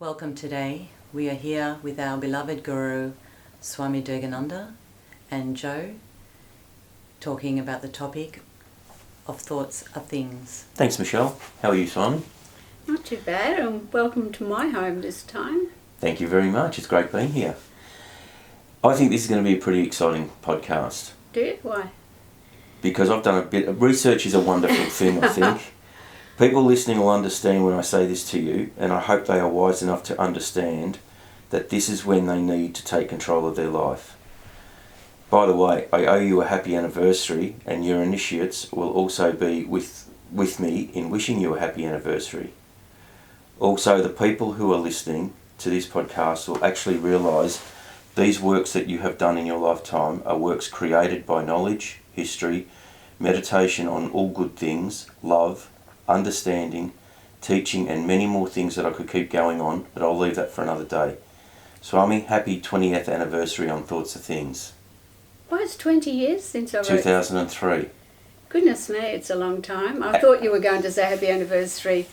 Welcome today. We are here with our beloved Guru, Swami Durgananda, and Joe, talking about the topic of thoughts are things. Thanks, Michelle. How are you, Simon? Not too bad, and welcome to my home this time. Thank you very much. It's great being here. I think this is going to be a pretty exciting podcast. Do you? Why? Because I've done a bit of research is a wonderful thing, I think. People listening will understand when I say this to you, and I hope they are wise enough to understand that this is when they need to take control of their life. By the way, I owe you a happy anniversary, and your initiates will also be with me in wishing you a happy anniversary. Also, the people who are listening to this podcast will actually realise these works that you have done in your lifetime are works created by knowledge, history, meditation on all good things, love, understanding, teaching, and many more things that I could keep going on, but I'll leave that for another day. Swami, happy 20th anniversary on Thoughts of Things. Why, it's 20 years since I wrote 2003. Goodness me, it's a long time. I thought you were going to say happy anniversary.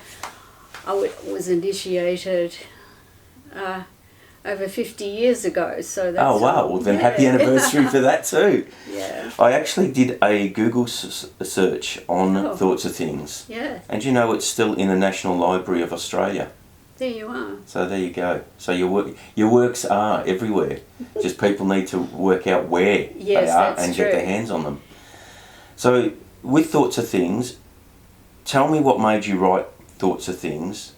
I was initiated over 50 years ago, so that's... Oh wow, well then happy anniversary for that too. Yeah. I actually did a Google search on Thoughts of Things. Yeah. And you know it's still in the National Library of Australia. There you are. So there you go. So your works are everywhere. Just people need to work out where they are and get their hands on them. So with Thoughts of Things, tell me what made you write Thoughts of Things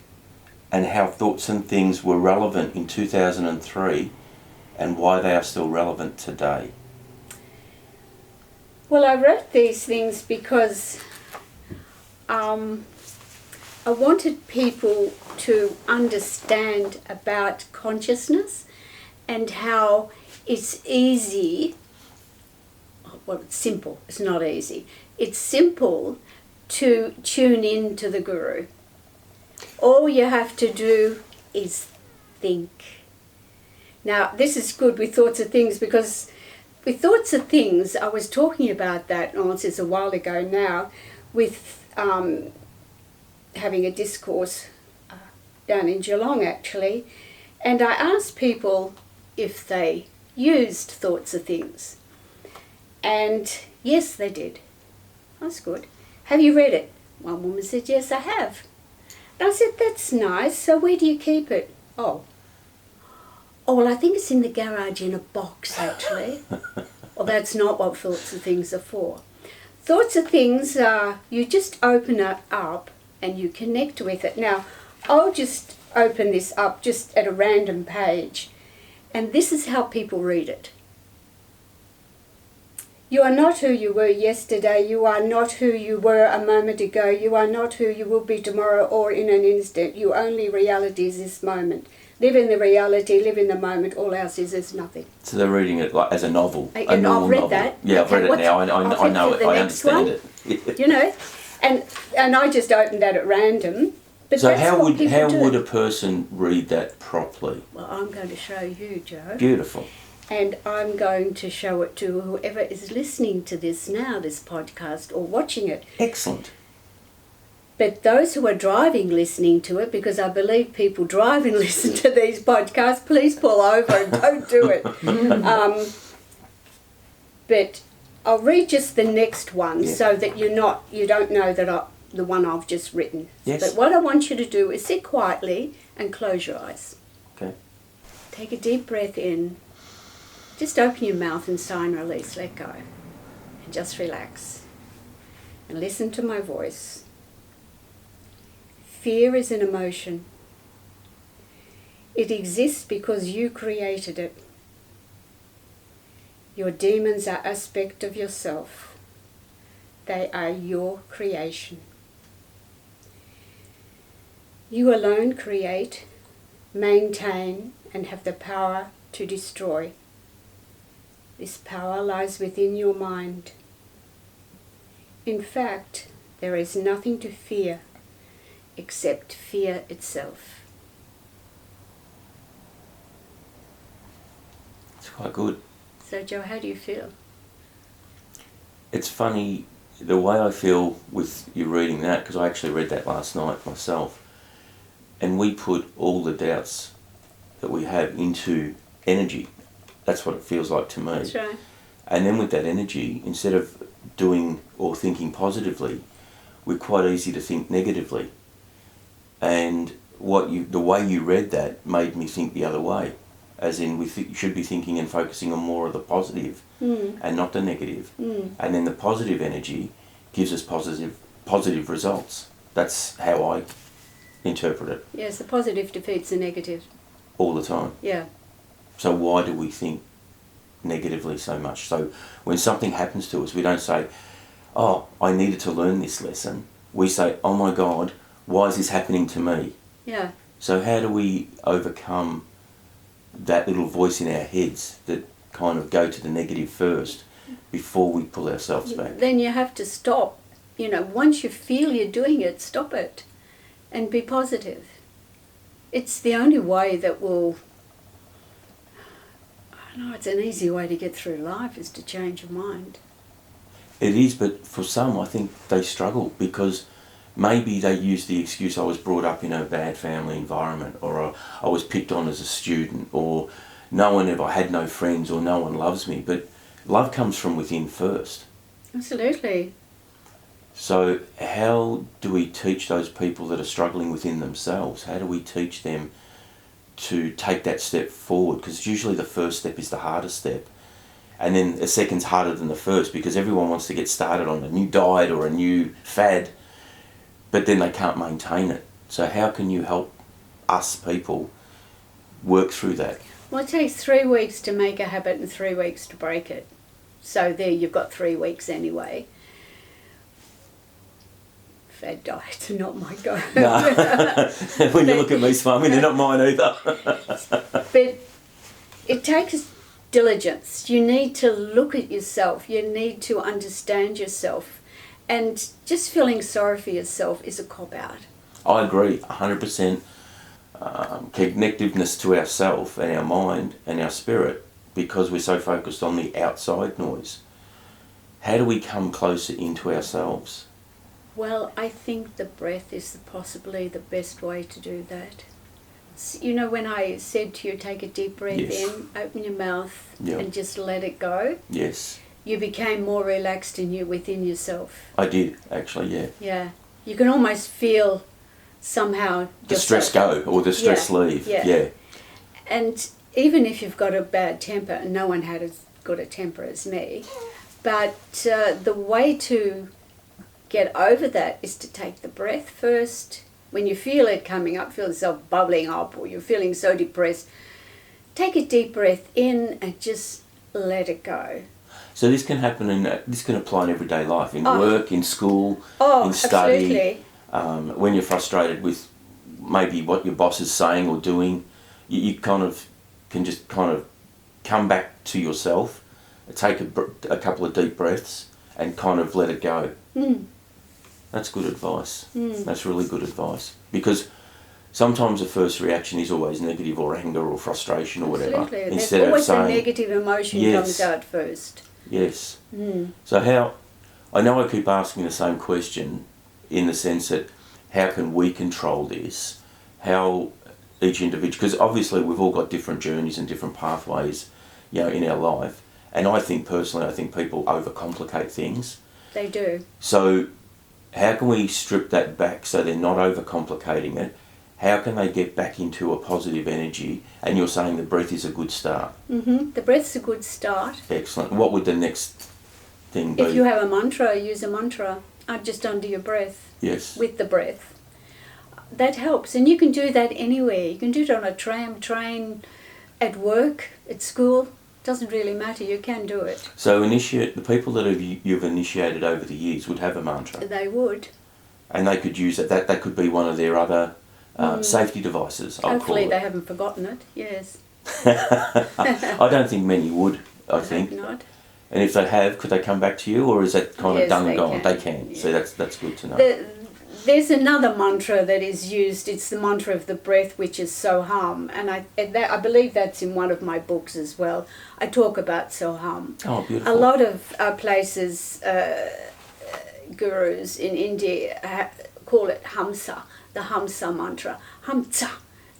and how Thoughts and Things were relevant in 2003 and why they are still relevant today. Well, I wrote these things because I wanted people to understand about consciousness and how it's easy, well, it's simple, it's not easy, it's simple to tune in to the Guru. All you have to do is think. Now, this is good with Thoughts of Things because with Thoughts of Things, I was talking about that, it's a while ago now, with having a discourse down in Geelong actually, and I asked people if they used Thoughts of Things. And yes, they did. That's good. Have you read it? One woman said, yes, I have. And I said, that's nice, so where do you keep it? Oh, well, I think it's in the garage in a box, actually. Well, that's not what Thoughts of Things are for. Thoughts of Things are, you just open it up and you connect with it. Now, I'll just open this up just at a random page, and this is how people read it. You are not who you were yesterday. You are not who you were a moment ago. You are not who you will be tomorrow or in an instant. You only reality is this moment. Live in the reality, live in the moment. All else is nothing. So they're reading it like as a novel, a normal novel. That. Yeah, I've read it now. I know it. I understand it. You know, and I just opened that at random. But so how would a person read that properly? Well, I'm going to show you, Joe. Beautiful. And I'm going to show it to whoever is listening to this now, this podcast, or watching it. Excellent. But those who are driving listening to it, because I believe people drive and listen to these podcasts, please pull over and don't do it. But I'll read just the next one so that you don't know that the one I've just written. Yes. But what I want you to do is sit quietly and close your eyes. Okay. Take a deep breath in. Just open your mouth and sigh and release, let go. And just relax. And listen to my voice. Fear is an emotion. It exists because you created it. Your demons are aspect of yourself. They are your creation. You alone create, maintain, and have the power to destroy. This power lies within your mind. In fact, there is nothing to fear except fear itself. It's quite good. So, Joe, how do you feel? It's funny, the way I feel with you reading that, because I actually read that last night myself, and we put all the doubts that we have into energy. That's what it feels like to me. That's right. And then with that energy, instead of doing or thinking positively, we're quite easy to think negatively. And the way you read that made me think the other way, as in we should be thinking and focusing on more of the positive and not the negative. And then the positive energy gives us positive results. That's how I interpret it. Yes, the positive defeats the negative. All the time. Yeah. So why do we think negatively so much? So when something happens to us, we don't say, oh, I needed to learn this lesson. We say, oh my God, why is this happening to me? Yeah. So how do we overcome that little voice in our heads that kind of go to the negative first before we pull ourselves back? Then you have to stop. Once you feel you're doing it, stop it and be positive. It's the only way that will... I know it's an easy way to get through life is to change your mind. It is, but for some I think they struggle because maybe they use the excuse, I was brought up in a bad family environment, or I was picked on as a student, or I had no friends, or no one loves me. But love comes from within first. Absolutely. So how do we teach those people that are struggling within themselves? How do we teach them to take that step forward? Because usually the first step is the hardest step. And then a second's harder than the first because everyone wants to get started on a new diet or a new fad, but then they can't maintain it. So how can you help us people work through that? Well, it takes 3 weeks to make a habit and 3 weeks to break it. So there you've got 3 weeks anyway. Fad diets are not my go. No. When you look at me, Swami, they're not mine either. But it takes diligence. You need to look at yourself. You need to understand yourself. And just feeling sorry for yourself is a cop-out. I agree, 100%. Connectiveness to ourself and our mind and our spirit, because we're so focused on the outside noise. How do we come closer into ourselves? Well, I think the breath is possibly the best way to do that. When I said to you, take a deep breath in, open your mouth and just let it go. Yes. You became more relaxed within yourself. I did, actually, yeah. Yeah. You can almost feel somehow... The stress go, or the stress leave. Yeah. And even if you've got a bad temper, and no one had as good a temper as me, but the way to get over that is to take the breath first. When you feel it coming up, feel yourself bubbling up, or you're feeling so depressed, take a deep breath in and just let it go. So this can happen this can apply in everyday life, in work, in school, in study. Absolutely. When you're frustrated with maybe what your boss is saying or doing, you kind of can just kind of come back to yourself, take a couple of deep breaths and kind of let it go. That's good advice. That's really good advice. Because sometimes the first reaction is always negative, or anger, or frustration, or whatever. Absolutely. Instead There's always of saying, a negative emotion comes out first. Yes. So I know I keep asking the same question in the sense that how can we control this? How each individual, because obviously we've all got different journeys and different pathways, in our life. And I think people overcomplicate things. They do. So how can we strip that back so they're not overcomplicating it? How can they get back into a positive energy? And you're saying the breath is a good start. The breath's a good start. Excellent. What would the next thing be? If you have a mantra, use a mantra just under your breath. Yes. With the breath. That helps. And you can do that anywhere. You can do it on a tram, train, at work, at school. Doesn't really matter. You can do it. So the people that you've initiated over the years would have a mantra. They would. And they could use it. That could be one of their other safety devices, I'll Hopefully call it. they haven't forgotten it, yes. I don't think many would, I think. Not. And if they have, could they come back to you, or is that kind of done and gone? They can. Yeah. So that's good to know. There's another mantra that is used. It's the mantra of the breath, which is Soham, and I believe that's in one of my books as well. I talk about Soham. Oh, beautiful. A lot of places, gurus in India call it Hamsa, the Hamsa mantra. Hamsa,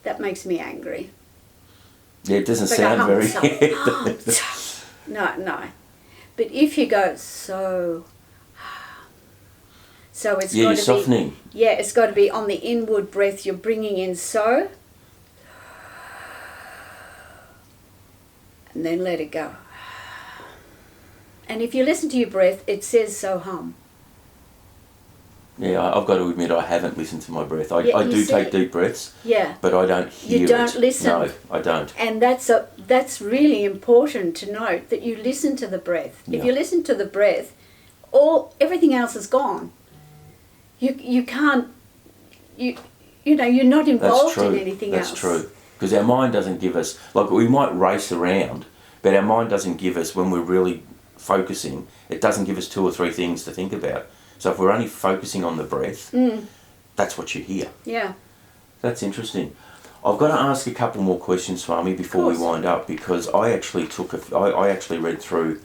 that makes me angry. Yeah, it doesn't It's like sound a very... Hamsa. No. But if you go so it's Yeah, got you're to softening. be, yeah, it's got to be on the inward breath. You're bringing in so, and then let it go. And if you listen to your breath, it says so hum. Yeah, I've got to admit I haven't listened to my breath. I Yeah, you do see? take deep breaths, Yeah. but I don't hear it. You don't listen. No, I don't. And that's really important to note, that you listen to the breath. Yeah. If you listen to the breath, everything else is gone. You can't, you know, you're not involved in anything else. That's true. Because our mind doesn't give us, like, we might race around, but our mind doesn't give us, when we're really focusing, it doesn't give us 2 or 3 things to think about. So if we're only focusing on the breath, that's what you hear. Yeah. That's interesting. I've got to ask a couple more questions, Swami, before we wind up, because I actually I actually read through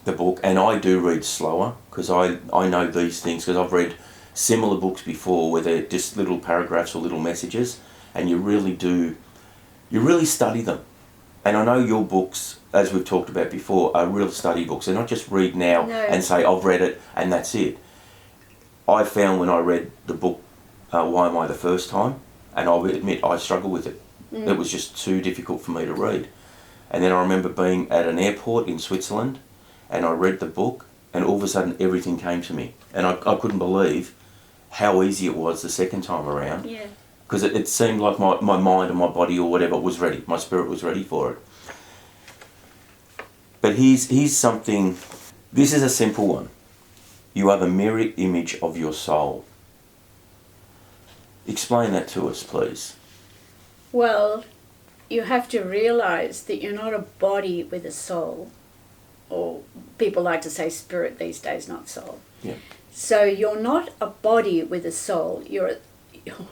the book, and I do read slower, because I know these things, because I've read similar books before where they're just little paragraphs or little messages, and you really study them. And I know your books, as we've talked about before, are real study books. They're not just read now and say, I've read it and that's it. I found when I read the book, Why Am I, the first time, and I'll admit I struggled with it. It was just too difficult for me to read. And then I remember being at an airport in Switzerland, and I read the book, and all of a sudden everything came to me. And I couldn't believe how easy it was the second time around. Yeah. Because it seemed like my mind and my body or whatever was ready. My spirit was ready for it. But here's something. This is a simple one. You are the mirror image of your soul. Explain that to us, please. Well, you have to realize that you're not a body with a soul. Or people like to say spirit these days, not soul. Yeah. So you're not a body with a soul. You're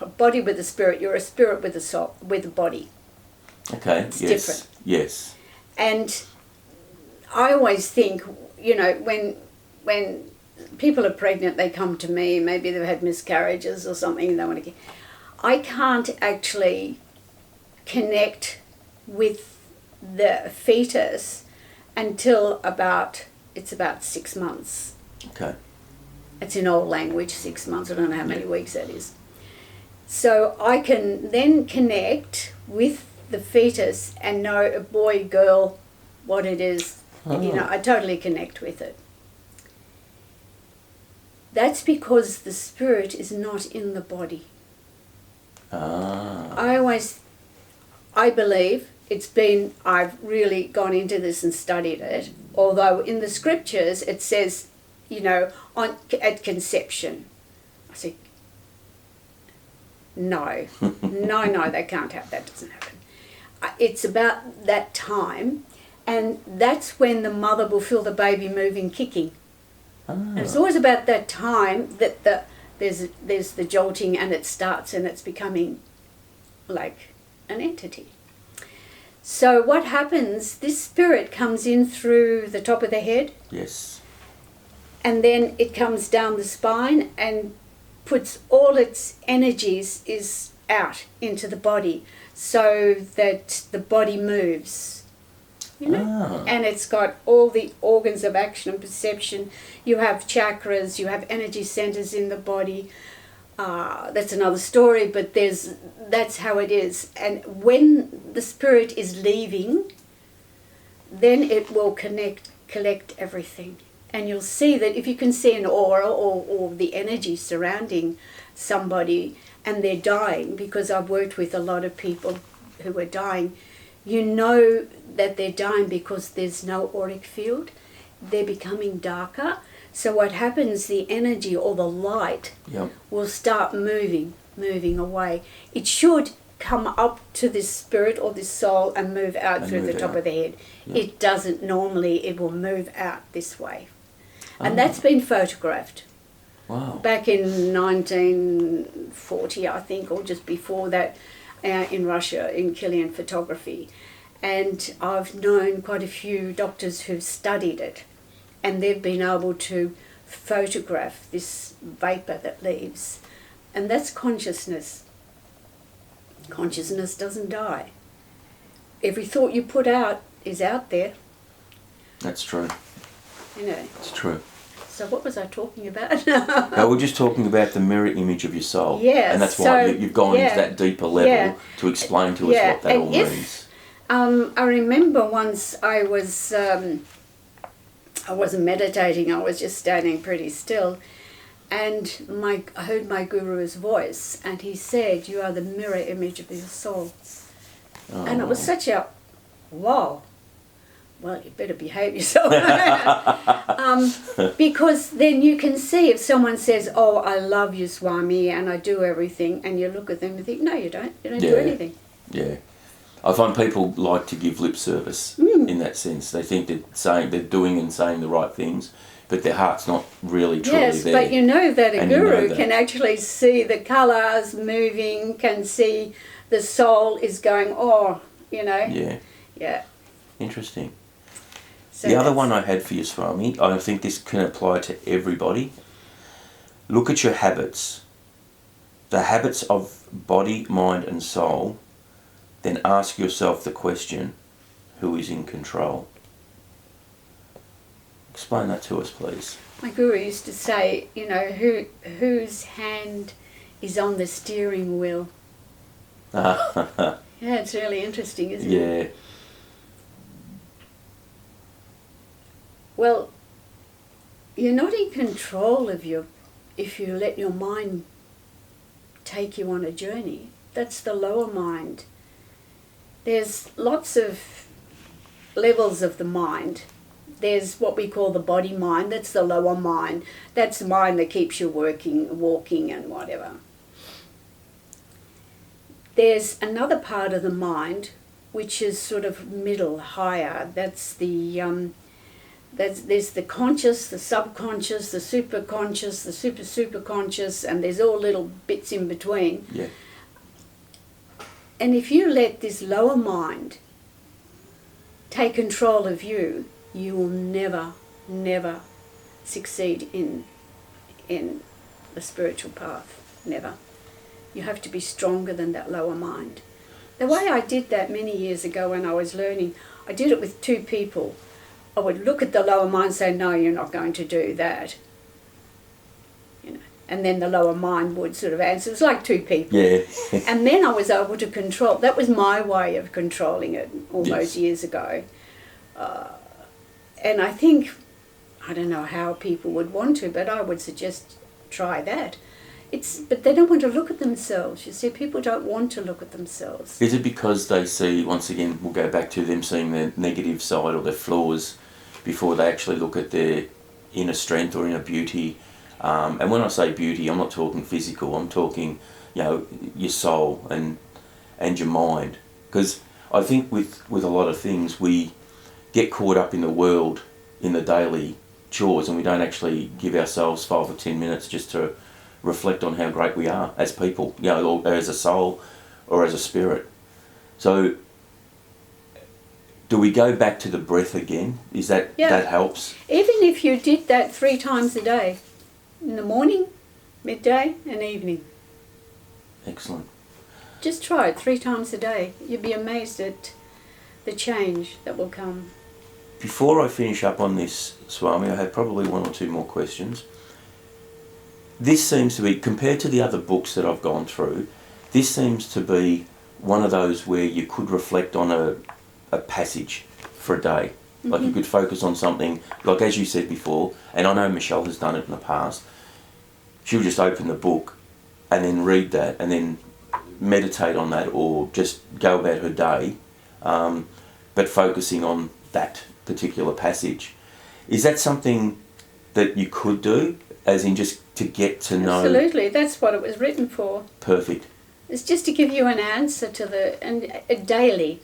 a body with a spirit. You're a spirit with a soul, with a body. Okay. It's yes. different. Yes. And I always think, you know, when people are pregnant, they come to me. Maybe they've had miscarriages or something. And they want to. I can't actually connect with the fetus until it's about 6 months. Okay. It's in old language, 6 months. I don't know how many weeks that is. So I can then connect with the fetus and know a boy, girl, what it is. Oh. You know, I totally connect with it. That's because the spirit is not in the body. Ah. I believe I've really gone into this and studied it, although in the scriptures it says, you know, at conception. I say, no, that can't happen, that doesn't happen. It's about that time, and that's when the mother will feel the baby moving, kicking. Ah. And it's always about that time that there's the jolting, and it starts and it's becoming like an entity. So what happens, this spirit comes in through the top of the head. Yes. And then it comes down the spine and puts all its energies is out into the body so that the body moves. You know? Ah. And it's got all the organs of action and perception. You have chakras, you have energy centers in the body. That's another story, but that's how it is. And when the spirit is leaving, then it will collect everything. And you'll see that if you can see an aura or the energy surrounding somebody and they're dying, because I've worked with a lot of people who are dying, you know that they're dying because there's no auric field. They're becoming darker. So what happens, the energy or the light will start moving away. It should come up to this spirit or this soul and move out through the top of the head. Yeah. It doesn't normally, it will move out this way. And that's been photographed. Wow. Back in 1940, I think, or just before that, in Russia, in Kilian photography. And I've known quite a few doctors who've studied it, and they've been able to photograph this vapor that leaves. And that's consciousness. Consciousness doesn't die. Every thought you put out is out there. That's true. You know. It's true. So what was I talking about? No, we're just talking about the mirror image of your soul. Yeah. And that's why you've gone into that deeper level to explain to us what that all means. I remember once I wasn't meditating, I was just standing pretty still, and I heard my guru's voice, and he said, "You are the mirror image of your soul." Oh. And it was such a, wow. Well, you better behave yourself. Because then you can see if someone says, "Oh, I love you, Swami, and I do everything," and you look at them and think, "No, you don't. You don't do anything." Yeah. I find people like to give lip service in that sense. They think they're doing and saying the right things, but their heart's not really truly there. Yes, but you know that a guru can actually see the colours moving, can see the soul is going, oh, you know. Yeah. Yeah. Interesting. So the other one I had for you, Swami, I think this can apply to everybody. Look at your habits. The habits of body, mind and soul. Then ask yourself the question, who is in control? Explain that to us, please. My guru used to say, you know, whose hand is on the steering wheel? Yeah, it's really interesting, isn't it? Yeah. Well, you're not in control of if you let your mind take you on a journey. That's the lower mind. There's lots of levels of the mind. There's what we call the body mind. That's the lower mind. That's the mind that keeps you working, walking and whatever. There's another part of the mind which is sort of middle, higher. That's the there's the conscious, the subconscious, the superconscious, the superconscious, and there's all little bits in between. Yeah. And if you let this lower mind take control of you, you will never, never succeed in the spiritual path. Never. You have to be stronger than that lower mind. The way I did that many years ago when I was learning, I did it with two people. I would look at the lower mind and say, no, you're not going to do that. You know, and then the lower mind would sort of answer. It was like two people. Yeah. And then I was able to control. That was my way of controlling it all those years ago. And I think, I don't know how people would want to, but I would suggest try that. But they don't want to look at themselves. You see, people don't want to look at themselves. Is it because they see, once again, we'll go back to them seeing their negative side or their flaws before they actually look at their inner strength or inner beauty? And when I say beauty, I'm not talking physical. I'm talking, you know, your soul and your mind. Because I think with a lot of things, we get caught up in the world, in the daily chores, and we don't actually give ourselves 5 or 10 minutes just to reflect on how great we are as people, you know, or as a soul or as a spirit. So do we go back to the breath again? Is that that helps? Even if you did that 3 times a day, in the morning, midday and evening. Excellent. Just try it 3 times a day. You'd be amazed at the change that will come. Before I finish up on this, Swami, I have probably 1 or 2 more questions. This seems to be, compared to the other books that I've gone through, this seems to be one of those where you could reflect on a passage for a day. Mm-hmm. Like you could focus on something, like as you said before, and I know Michelle has done it in the past, she'll just open the book and then read that and then meditate on that or just go about her day, but focusing on that particular passage. Is that something that you could do, as in just to get to know? Absolutely, that's what it was written for. Perfect. It's just to give you an answer to daily.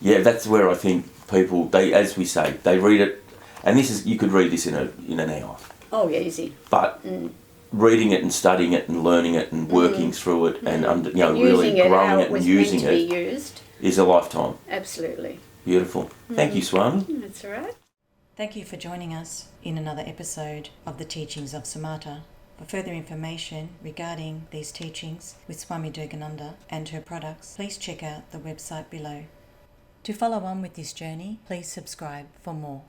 Yeah, that's where I think people, they, as we say, they read it, and this is, you could read this in an hour. Oh, yeah, easy. But reading it and studying it and learning it and working through it and really growing it and using it is a lifetime. Absolutely. Beautiful. Thank you, Swami. That's all right. Thank you for joining us in another episode of the Teachings of Samata. For further information regarding these teachings with Swami Durgananda and her products, please check out the website below. To follow on with this journey, please subscribe for more.